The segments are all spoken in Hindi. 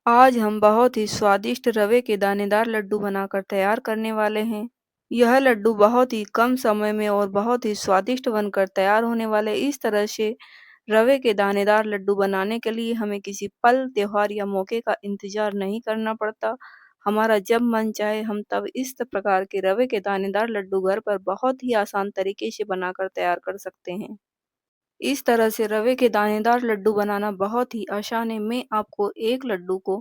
आज हम बहुत ही स्वादिष्ट रवे के दानेदार लड्डू बनाकर तैयार करने वाले हैं। यह लड्डू बहुत ही कम समय में और बहुत ही स्वादिष्ट बनकर तैयार होने वाले। इस तरह से रवे के दानेदार लड्डू बनाने के लिए हमें किसी पल, त्योहार या मौके का इंतजार नहीं करना पड़ता। हमारा जब मन चाहे हम तब इस प्रकार के रवे के दानेदार लड्डू घर पर बहुत ही आसान तरीके से बनाकर तैयार कर सकते हैं। इस तरह से रवे के दानेदार लड्डू बनाना बहुत ही आसान है। मैं आपको एक लड्डू को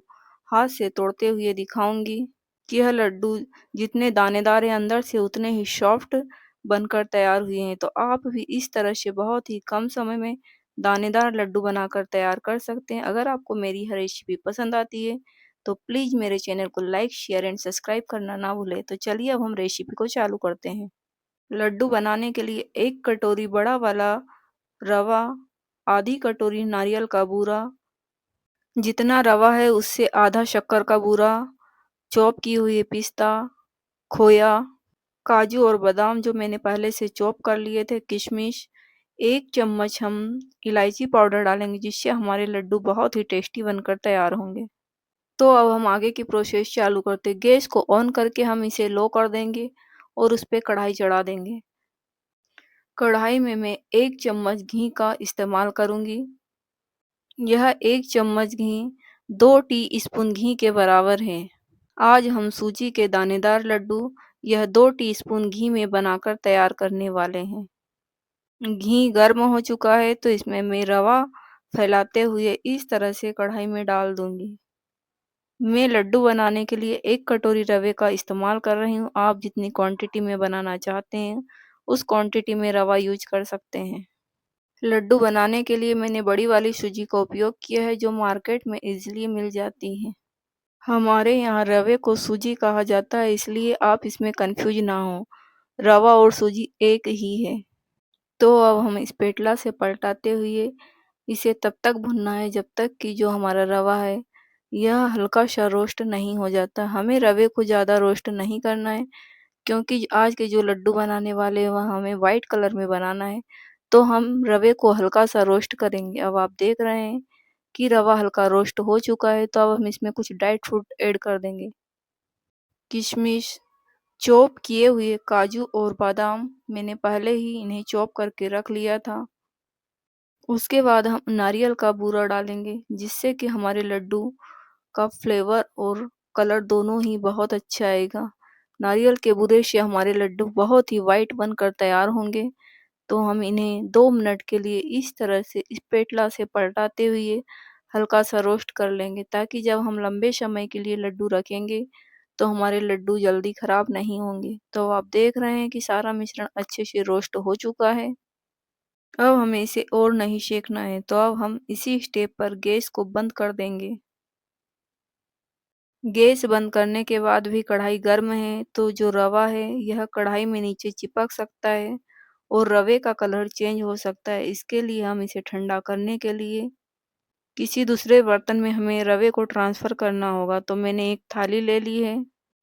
हाथ से तोड़ते हुए दिखाऊंगी कि यह लड्डू जितने दानेदार हैं अंदर से उतने ही सॉफ्ट बनकर तैयार हुए हैं। तो आप भी इस तरह से बहुत ही कम समय में दानेदार लड्डू बनाकर तैयार कर सकते हैं। अगर आपको मेरी यह रेसिपी पसंद आती है तो प्लीज़ मेरे चैनल को लाइक, शेयर एंड सब्सक्राइब करना ना भूलें। तो चलिए अब हम रेसिपी को चालू करते हैं। लड्डू बनाने के लिए एक कटोरी बड़ा वाला रवा, आधी कटोरी नारियल का बूरा, जितना रवा है उससे आधा शक्कर का बूरा, चॉप किए हुए पिस्ता, खोया, काजू और बादाम जो मैंने पहले से चॉप कर लिए थे, किशमिश, 1 चम्मच हम इलायची पाउडर डालेंगे जिससे हमारे लड्डू बहुत ही टेस्टी बनकर तैयार होंगे। तो अब हम आगे की प्रोसेस चालू करते हैं। गैस को ऑन करके हम इसे लो कर देंगे और उस पे कढ़ाई चढ़ा देंगे। कढ़ाई में मैं 1 चम्मच घी का इस्तेमाल करूंगी। यह 1 चम्मच घी 2 टीस्पून घी के बराबर है। आज हम सूजी के दानेदार लड्डू यह 2 टीस्पून घी में बनाकर तैयार करने वाले हैं। घी गर्म हो चुका है तो इसमें मैं रवा फैलाते हुए इस तरह से कढ़ाई में डाल दूंगी। मैं लड्डू बनाने के लिए 1 कटोरी रवे का इस्तेमाल कर रही हूँ। आप जितनी क्वांटिटी में बनाना चाहते हैं उस क्वांटिटी में रवा यूज कर सकते हैं। लड्डू बनाने के लिए मैंने बड़ी वाली सूजी का उपयोग किया है जो मार्केट में इजीली मिल जाती है। हमारे यहाँ रवे को सूजी कहा जाता है इसलिए आप इसमें कंफ्यूज ना हो। रवा और सूजी एक ही है। तो अब हम इस पेटला से पलटाते हुए इसे तब तक भुनना है जब तक कि जो हमारा रवा है यह हल्का सा रोस्ट नहीं हो जाता। हमें रवे को ज़्यादा रोस्ट नहीं करना है क्योंकि आज के जो लड्डू बनाने वाले हैं वह हमें वाइट कलर में बनाना है। तो हम रवे को हल्का सा रोस्ट करेंगे। अब आप देख रहे हैं कि रवा हल्का रोस्ट हो चुका है तो अब हम इसमें कुछ ड्राई फ्रूट ऐड कर देंगे। किशमिश, चॉप किए हुए काजू और बादाम मैंने पहले ही इन्हें चॉप करके रख लिया था। उसके बाद हम नारियल का बूरा डालेंगे जिससे कि हमारे लड्डू का फ्लेवर और कलर दोनों ही बहुत अच्छा आएगा। नारियल के बूरे से हमारे लड्डू बहुत ही वाइट बनकर तैयार होंगे। तो हम इन्हें 2 मिनट के लिए इस तरह से इस पेटला से पलटाते हुए हल्का सा रोस्ट कर लेंगे ताकि जब हम लंबे समय के लिए लड्डू रखेंगे तो हमारे लड्डू जल्दी खराब नहीं होंगे। तो आप देख रहे हैं कि सारा मिश्रण अच्छे से रोस्ट हो चुका है। अब हमें इसे और नहीं सेकना है तो अब हम इसी स्टेप पर गैस को बंद कर देंगे। गैस बंद करने के बाद भी कढ़ाई गर्म है तो जो रवा है यह कढ़ाई में नीचे चिपक सकता है और रवे का कलर चेंज हो सकता है। इसके लिए हम इसे ठंडा करने के लिए किसी दूसरे बर्तन में हमें रवे को ट्रांसफ़र करना होगा। तो मैंने एक थाली ले ली है।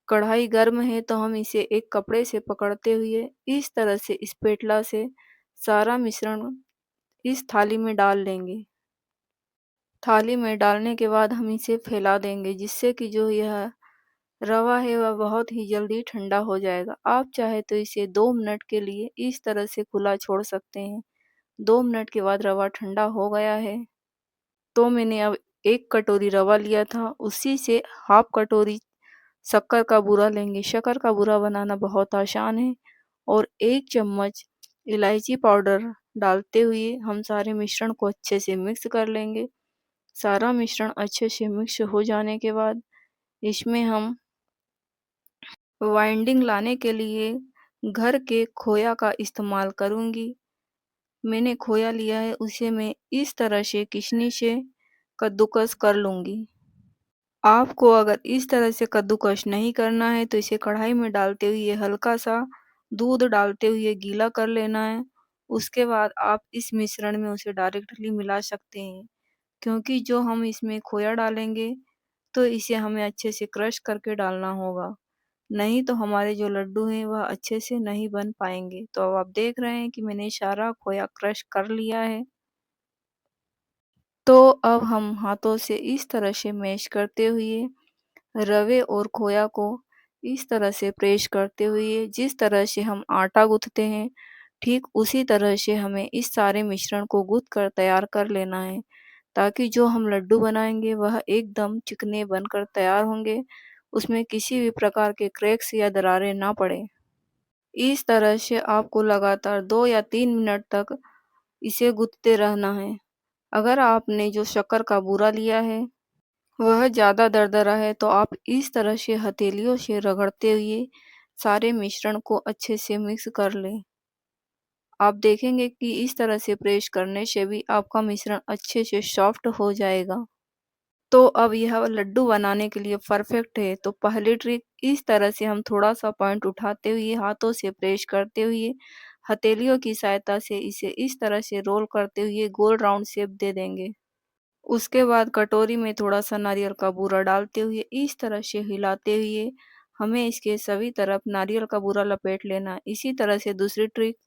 कढ़ाई गर्म है तो हम इसे एक कपड़े से पकड़ते हुए इस तरह से इस पेटला से सारा मिश्रण इस थाली में डाल लेंगे। थाली में डालने के बाद हम इसे फैला देंगे जिससे कि जो यह रवा है वह बहुत ही जल्दी ठंडा हो जाएगा। आप चाहे तो इसे 2 मिनट के लिए इस तरह से खुला छोड़ सकते हैं। 2 मिनट के बाद रवा ठंडा हो गया है। तो मैंने अब 1 कटोरी रवा लिया था उसी से हाफ कटोरी शक्कर का बूरा लेंगे। शक्कर का बूरा बनाना बहुत आसान है और 1 चम्मच इलायची पाउडर डालते हुए हम सारे मिश्रण को अच्छे से मिक्स कर लेंगे। सारा मिश्रण अच्छे से मिक्स हो जाने के बाद इसमें हम वाइंडिंग लाने के लिए घर के खोया का इस्तेमाल करूँगी। मैंने खोया लिया है उसे मैं इस तरह से किशनी से कद्दूकस कर लूँगी। आपको अगर इस तरह से कद्दूकस नहीं करना है तो इसे कढ़ाई में डालते हुए हल्का सा दूध डालते हुए गीला कर लेना है। उसके बाद आप इस मिश्रण में उसे डायरेक्टली मिला सकते हैं क्योंकि जो हम इसमें खोया डालेंगे तो इसे हमें अच्छे से क्रश करके डालना होगा। नहीं तो हमारे जो लड्डू हैं वह अच्छे से नहीं बन पाएंगे। तो अब आप देख रहे हैं कि मैंने सारा खोया क्रश कर लिया है। तो अब हम हाथों से इस तरह से मैश करते हुए रवे और खोया को इस तरह से प्रेस करते हुए जिस तरह से हम आटा गूँथते हैं, ठीक उसी तरह से हमें इस सारे मिश्रण को गूँथ कर तैयार कर लेना है, ताकि जो हम लड्डू बनाएँगे वह एकदम चिकने बनकर तैयार होंगे, उसमें किसी भी प्रकार के क्रैक्स या दरारें ना पड़े। इस तरह से आपको लगातार 2 या 3 मिनट तक इसे गूँथते रहना है। अगर आपने जो शक्कर का बूरा लिया है वह ज़्यादा दरदरा है तो आप इस तरह से हथेलियों से रगड़ते हुए सारे मिश्रण को अच्छे से मिक्स कर लें। आप देखेंगे कि इस तरह से प्रेस करने से भी आपका मिश्रण अच्छे से सॉफ्ट हो जाएगा। तो अब यह लड्डू बनाने के लिए परफेक्ट है। तो पहली ट्रिक इस तरह से हम थोड़ा-सा पॉइंट उठाते हुए हाथों से प्रेस करते हुए हथेलियों की सहायता से इसे इस तरह से रोल करते हुए गोल राउंड शेप दे देंगे। उसके बाद कटोरी में थोड़ा-सा नारियल का बूरा डालते हुए इस तरह से हिलाते हुए हमें इसके सभी तरफ नारियल का बूरा लपेट लेना है। इसी तरह से दूसरी ट्रिक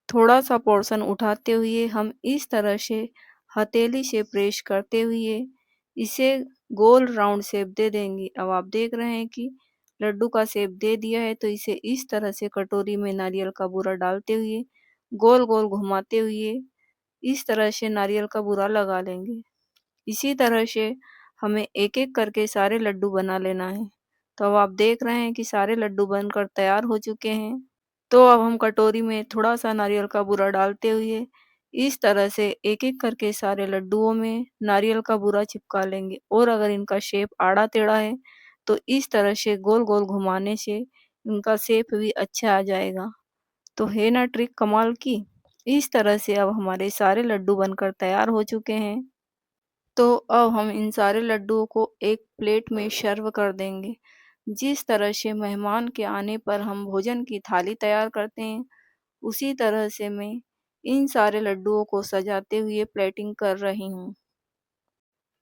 थोड़ा-सा पोर्शन उठाते हुए हम इस तरह से हथेली से प्रेस करते हुए इसे गोल राउंड शेप दे देंगे। अब आप देख रहे हैं कि लड्डू का शेप दे दिया है तो इसे इस तरह से कटोरी में नारियल का बूरा डालते हुए गोल-गोल घुमाते हुए इस तरह से नारियल का बूरा लगा लेंगे। इसी तरह से हमें एक-एक करके सारे लड्डू बना लेना है। तो अब आप देख रहे हैं कि सारे लड्डू बनकर तैयार हो चुके हैं। तो अब हम कटोरी में थोड़ा-सा नारियल का बूरा डालते हुए इस तरह से एक-एक करके सारे लड्डुओं में नारियल का बूरा चिपका लेंगे और अगर इनका शेप आड़ा-टेढ़ा है तो इस तरह से गोल-गोल घुमाने से इनका शेप भी अच्छा आ जाएगा। तो है ना ट्रिक कमाल की? इस तरह से अब हमारे सारे लड्डू बनकर तैयार हो चुके हैं। तो अब हम इन सारे लड्डुओं को एक प्लेट में सर्व कर देंगे। जिस तरह से मेहमान के आने पर हम भोजन की थाली तैयार करते हैं, उसी तरह से मैं इन सारे लड्डुओं को सजाते हुए प्लेटिंग कर रही हूँ।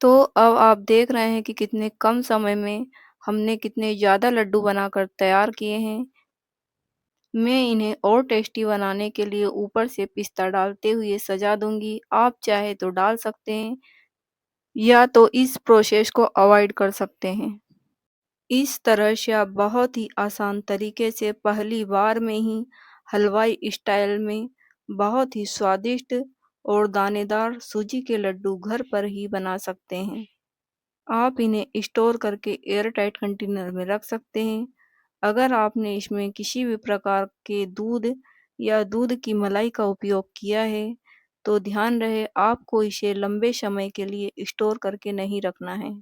तो अब आप देख रहे हैं कि कितने कम समय में हमने कितने ज़्यादा लड्डू बनाकर तैयार किए हैं। मैं इन्हें और टेस्टी बनाने के लिए ऊपर से पिस्ता डालते हुए सजा दूँगी। आप चाहे तो डाल सकते हैं या तो इस प्रोसेस को अवॉइड कर सकते हैं। इस तरह से आप बहुत ही आसान तरीके से पहली बार में ही हलवाई स्टाइल में बहुत ही स्वादिष्ट और दानेदार सूजी के लड्डू घर पर ही बना सकते हैं। आप इन्हें स्टोर करके एयर टाइट कंटेनर में रख सकते हैं। अगर आपने इसमें किसी भी प्रकार के दूध या दूध की मलाई का उपयोग किया है, तो ध्यान रहे आपको इसे लंबे समय के लिए स्टोर करके नहीं रखना है।